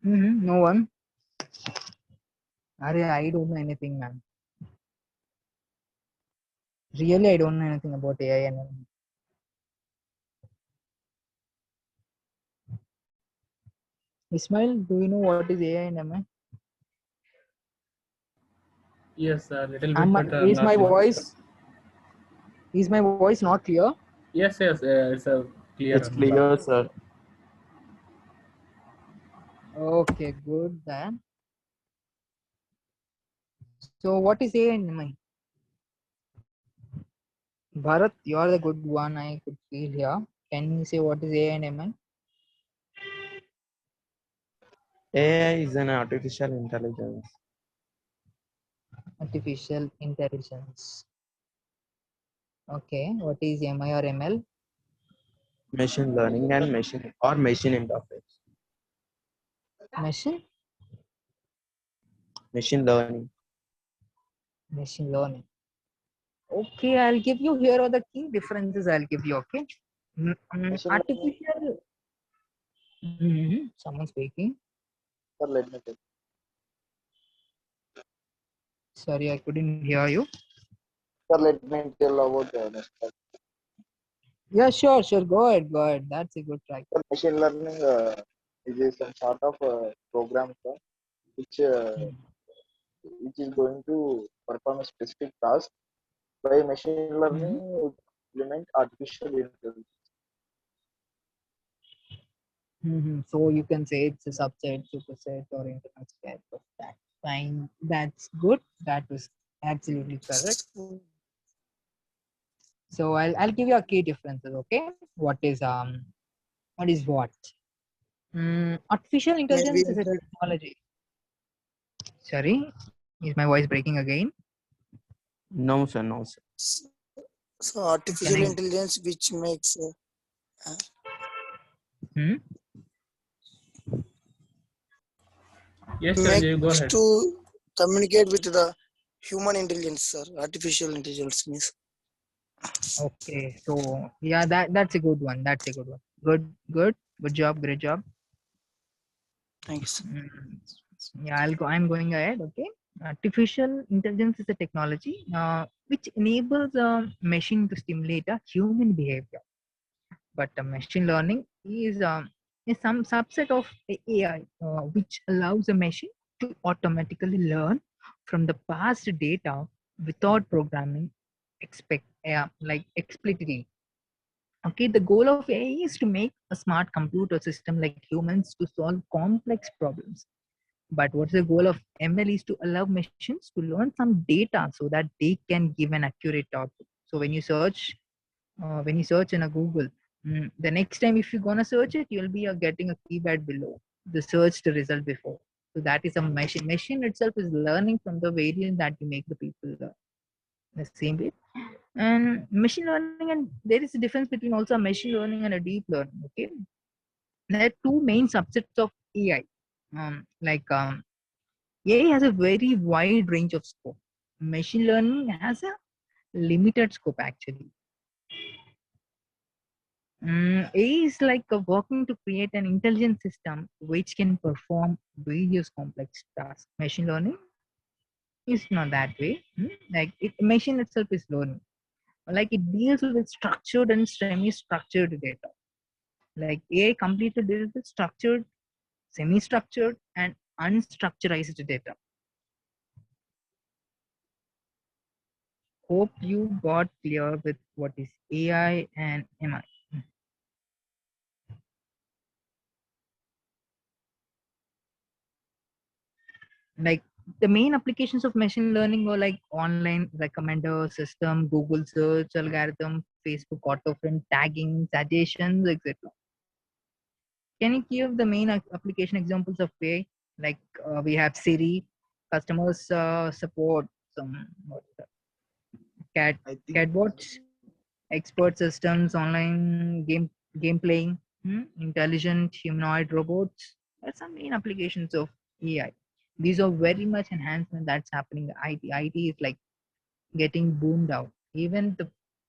No one. I don't know anything, man. Really, I don't know anything about AI and MI. Ismail, do you know what is AI and MI? Yes, a little bit, but Is not my much. voice not clear? Yes, it's a clear. It's clear, sir. Okay, good then. So what is AI and MI? Bharat, you are the good one. I could feel here. Can you say what is AI and MI? AI is an artificial intelligence. Artificial intelligence. Okay, what is MI or ML? Machine learning and machine interface. Machine? Machine learning. Machine learning. Okay, I'll give you here are the key differences I'll give you, okay? Artificial. Someone speaking. Sir, let me take. Sorry, I couldn't hear you. Sir, let me tell about next part. Yeah, sure. Go ahead. That's a good try. Sir, machine learning is some sort of program, sir, which is going to perform a specific task. By machine learning, would implement artificial intelligence. So you can say it's a subset, superset, or internet of that. Fine. That's good. That was absolutely correct. So I'll give you a key differences. Okay, what is what? Artificial intelligence is a technology. Sorry, is my voice breaking again? No, sir. No, sir. So artificial Can I? intelligence, which makes Hmm? Yes, Chiranjeev, go makes ahead. to communicate with the human intelligence, sir. Artificial intelligence means. Okay, so yeah, that's a good one. That's a good one. Good job. Great job. Thanks. Yeah, I'm going ahead. Okay. Artificial intelligence is a technology which enables a machine to stimulate a human behavior. But machine learning is some subset of AI which allows a machine to automatically learn from the past data without programming like explicitly. Okay, the goal of AI is to make a smart computer system like humans to solve complex problems. But what's the goal of ML is to allow machines to learn some data so that they can give an accurate output. So when you search in a Google, the next time if you're gonna search it, you'll be getting a keyword below the searched result before. So that is a machine. Machine itself is learning from the variant that you make the people the same way. And machine learning, and there is a difference between also a machine learning and a deep learning. Okay, there are two main subsets of AI. AI has a very wide range of scope. Machine learning has a limited scope actually. AI is like working to create an intelligent system which can perform various complex tasks. Machine learning is not that way. Machine itself is learning. Like it deals with structured and semi-structured data. Like AI completely deals with structured, semi-structured, and unstructured data. Hope you got clear with what is AI and MI. Like the main applications of machine learning are like online recommender system, Google search algorithm, Facebook auto friend tagging, suggestions, etc. Can you give the main application examples of AI? Like we have Siri, customers support, some cat I think catbots, expert systems, online game playing, intelligent humanoid robots. That's some main applications of AI. These are very much enhancement that's happening. IT is like getting boomed out. Even the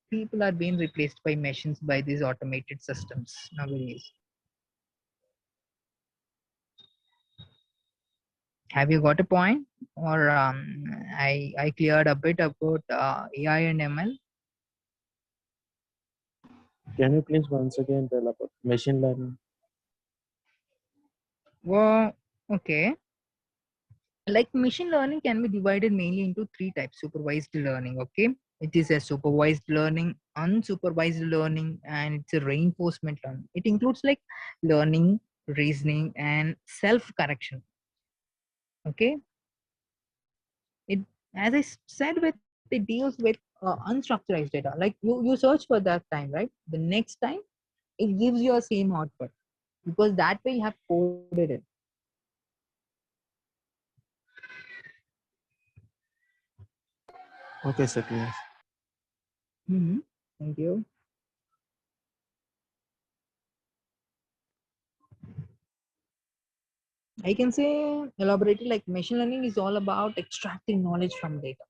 people are being replaced by machines by these automated systems nowadays. Have you got a point? Or I cleared a bit about AI and ML. can you please once again tell about machine learning? Well, okay. Like machine learning can be divided mainly into three types: supervised learning. Okay, it is a supervised learning, unsupervised learning, and it's a reinforcement learning. It includes like learning, reasoning, and self-correction. Okay, it, as I said, with it deals with unstructured data. Like you search for that time, right? The next time it gives you a same output because that way you have coded it. Okay, sir, clear. Thank you. I can say elaborately like machine learning is all about extracting knowledge from data.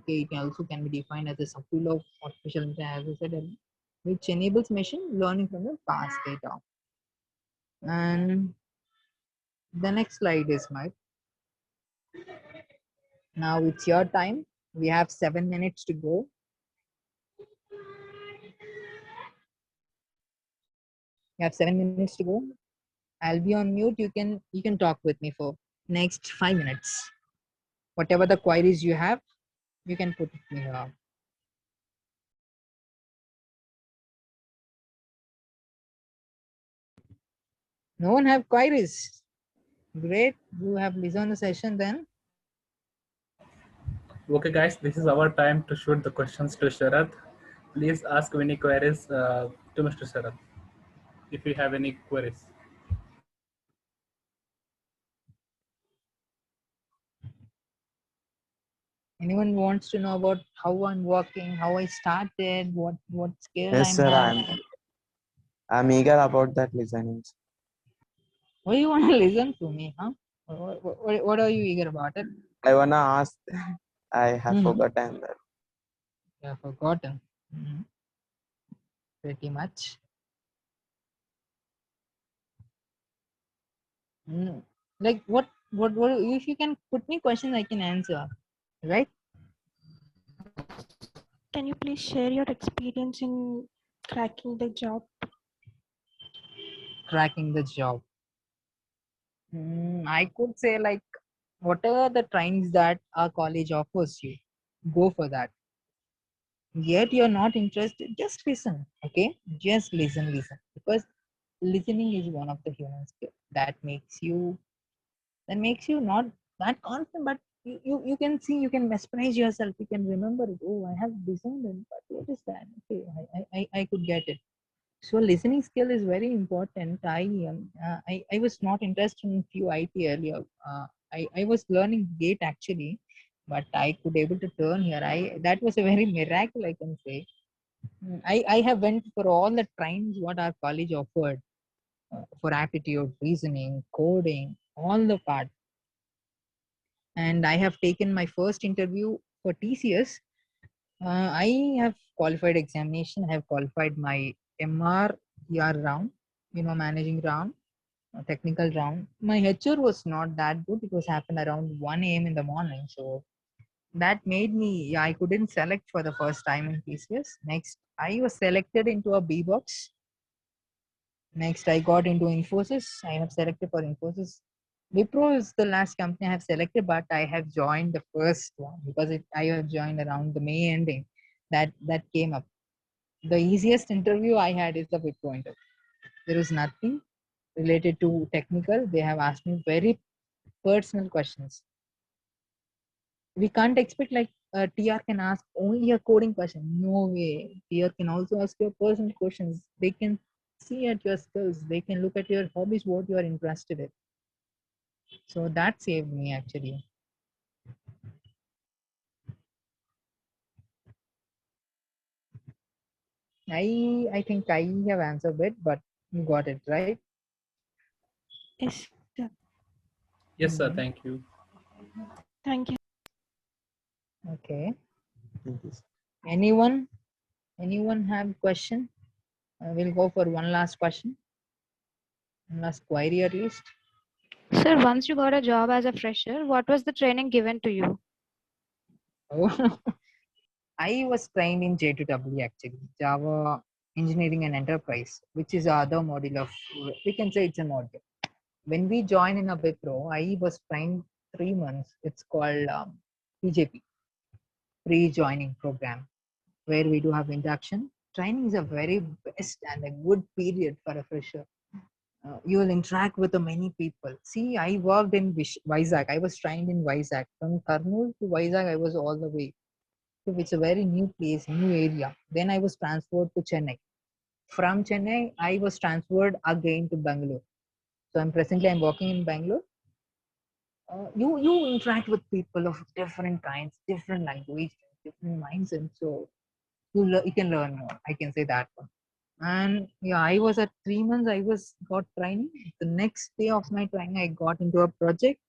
Okay, it also can be defined as a subfield of artificial intelligence, as I said, which enables machine learning from the past data. And the next slide is Mike. Now it's your time. We have 7 minutes to go. You have 7 minutes to go. I'll be on mute. You can talk with me for next 5 minutes. Whatever the queries you have, you can put it here. No one have queries. Great. You have listened the session then. Okay, guys, this is our time to shoot the questions to Sarath. Please ask any queries to Mr. Sarath if you have any queries. Anyone wants to know about how I'm working, how I started, what skill Yes, I'm sir. having? I'm eager about that listening. What do you want to listen to me, huh? What are you eager about it? I wanna ask. I have Mm-hmm. forgotten that. You have forgotten. Mm-hmm. Pretty much. Mm. Like what? If you can put me questions, I can answer. Right? Can you please share your experience in cracking the job? Cracking the job. I could say like whatever the trainings that our college offers you, go for that. Yet you're not interested, just listen. Okay, just listen, because listening is one of the human skill that makes you not that confident, but you can see, you can mesmerize yourself, you can remember it. Oh, I have listened, but what is that? Okay, I could get it. So listening skill is very important. I was not interested in few IT earlier. I was learning Gate actually, but I could able to turn here. That was a very miracle, I can say. I have went for all the trainings what our college offered, for aptitude, reasoning, coding, all the part. And I have taken my first interview for TCS. I have qualified examination. I have qualified my MR round, managing round, technical round. My HR was not that good. It was happened around 1 a.m. in the morning. So that made me, I couldn't select for the first time in TCS. Next, I was selected into a B box. Next, I got into Infosys. I have selected for Infosys. Wipro is the last company I have selected, but I have joined the first one because I have joined around the May ending. That came up. The easiest interview I had is the Wipro interview. There was nothing related to technical. They have asked me very personal questions. We can't expect like TR can ask only a coding question. No way. TR can also ask your personal questions. They can see at your skills. They can look at your hobbies, what you are interested in. So that saved me actually. I think I have answered it, but you got it right. Yes, sir. Yes, sir. Mhm. Thank you. Thank you. Okay. Thank you. Anyone have question? We'll go for one last question. One last query at least. Sir, once you got a job as a fresher, what was the training given to you? Oh, I was trained in J2W actually, Java Engineering and Enterprise, which is the other module of, we can say it's a module. When we join in a Wipro, I was trained 3 months. It's called PJP, pre-joining program, where we do have induction. Training is a very best and a good period for a fresher. You will interact with the many people. See, I worked in Vizag. I was trained in Vizag. From Kurnool to Vizag, I was all the way. So it's a very new place, new area. Then I was transferred to Chennai. From Chennai, I was transferred again to Bangalore. So I'm working in Bangalore. You interact with people of different kinds, different language, different mindsets. So you can learn more. I can say that one. And yeah, I was at 3 months. I was got training. The next day of my training, I got into a project.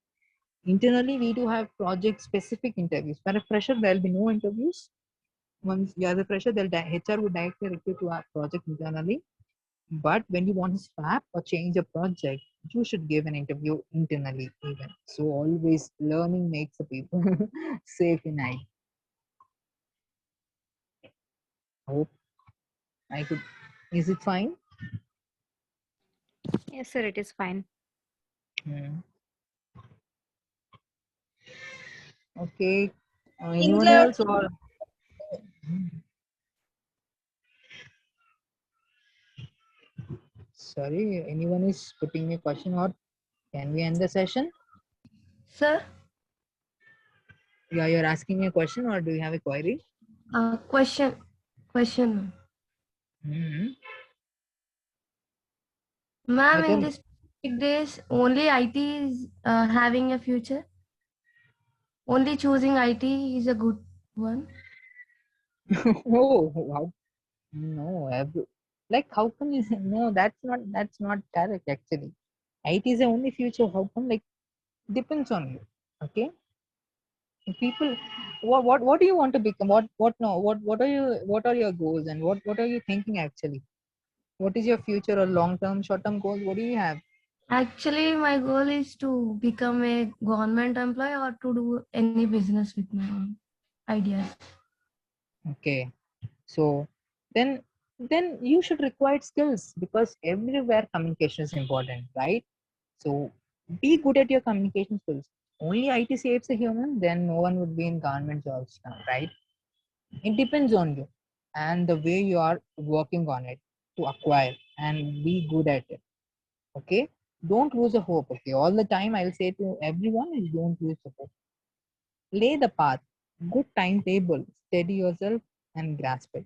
Internally, we do have project specific interviews. For a fresher, there will be no interviews. Once you are the fresher, HR would directly recruit to our project internally. But when you want to swap or change a project, you should give an interview internally even. So always learning makes the people safe in I. Hope I could. Is it fine? Yes, sir, it is fine. Okay. Anyone Include else or? Sorry, anyone is putting me a question or can we end the session? Sir, Yeah, you're asking me a question or do you have a query? question. Mm-hmm. Ma'am, Yeah, tell in me. this days, only IT is having a future. Only choosing IT is a good one. Oh, wow. No, like how come you no, that's not correct actually. IT is the only future. How come? Like depends on you. Okay. People, what do you want to become? What are your goals and what are you thinking actually? What is your future or long term, short term goals? What do you have? Actually, my goal is to become a government employee or to do any business with my own ideas. Okay. So then you should require skills because everywhere communication is important, right? So be good at your communication skills. Only IT saves a human, then no one would be in government jobs now, right? It depends on you and the way you are working on it to acquire and be good at it. Okay. Don't lose a hope. Okay. All the time I'll say to everyone is don't lose the hope. Lay the path, good timetable, steady yourself and grasp it.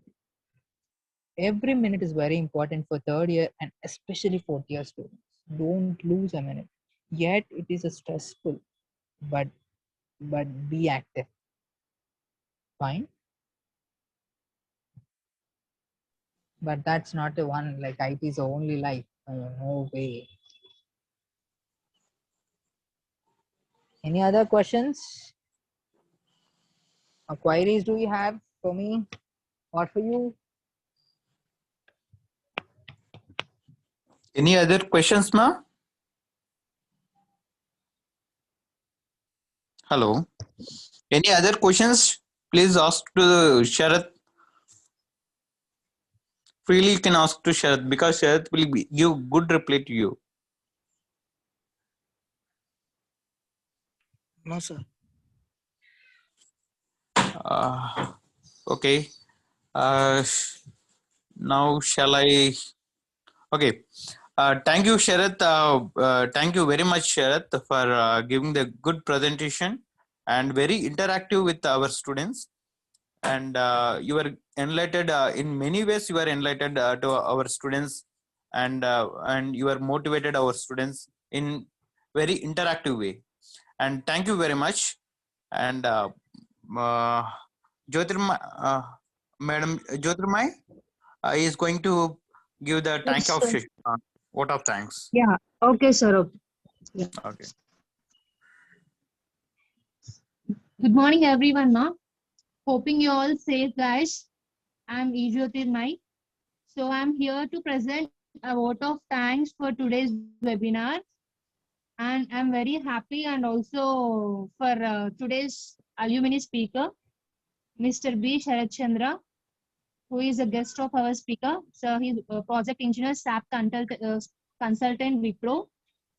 Every minute is very important for third year and especially fourth year students. Don't lose a minute. Yet it is a stressful, but be active. Fine. But that's not the one like IT is the only life. No way. Any other questions or queries do you have for me or for you? Any other questions, ma'am? Hello. Any other questions? Please ask to Sharath. Freely you can ask to Sharath because Sharath will give good reply to you. No, sir. Okay. Now shall I? Okay. Thank you, Sharath. Thank you very much, Sharath, for giving the good presentation and very interactive with our students. And you were enlightened in many ways. You were enlightened to our students, and you are motivated our students in very interactive way. And thank you very much. And Jyotirma, Madam Jyotirmai is going to give the thank Yes, of sir. vote of thanks. Yeah. Okay, Sarath. Yeah. Okay. Good morning, everyone. No? Hoping you all safe, guys. I'm Ijyotir Mai. So I'm here to present a vote of thanks for today's webinar. And I'm very happy and also for today's alumni speaker, Mr. B. Sarath Chandra, who is a guest of our speaker. So he's a project engineer, SAP consultant Wipro,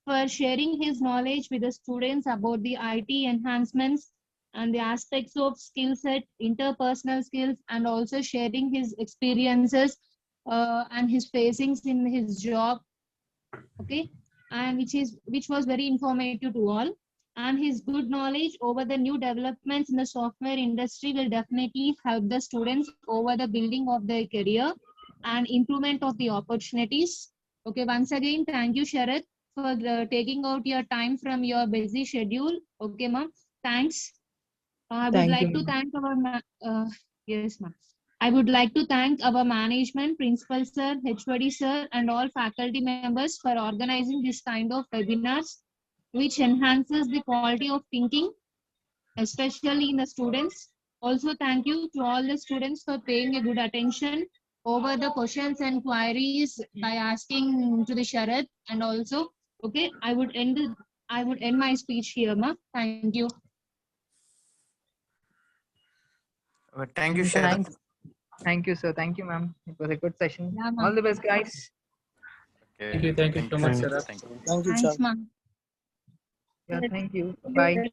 for sharing his knowledge with the students about the IT enhancements and the aspects of skill set, interpersonal skills, and also sharing his experiences and his facings in his job. Okay, and which was very informative to all. And his good knowledge over the new developments in the software industry will definitely help the students over the building of their career and improvement of the opportunities. Okay, once again, thank you, Sharath, for taking out your time from your busy schedule. Okay, ma'am. Thanks. I would Thank you, like to ma'am. thank our yes, ma'am. I would like to thank our management, principal sir, HOD sir, and all faculty members for organizing this kind of webinars, which enhances the quality of thinking, especially in the students. Also, thank you to all the students for paying a good attention over the questions and queries by asking to the Sharath. And also, okay, I would end my speech here, ma. Thank you. Thank you, Sharath. Thank you, sir. Thank you, ma'am. It was a good session. Yeah, ma'am. All the best, guys. Okay. Thank you so much, Sharath. Sarath. Thank you. Thank you, Thanks, Chad. ma'am. Yeah, thank you. Bye.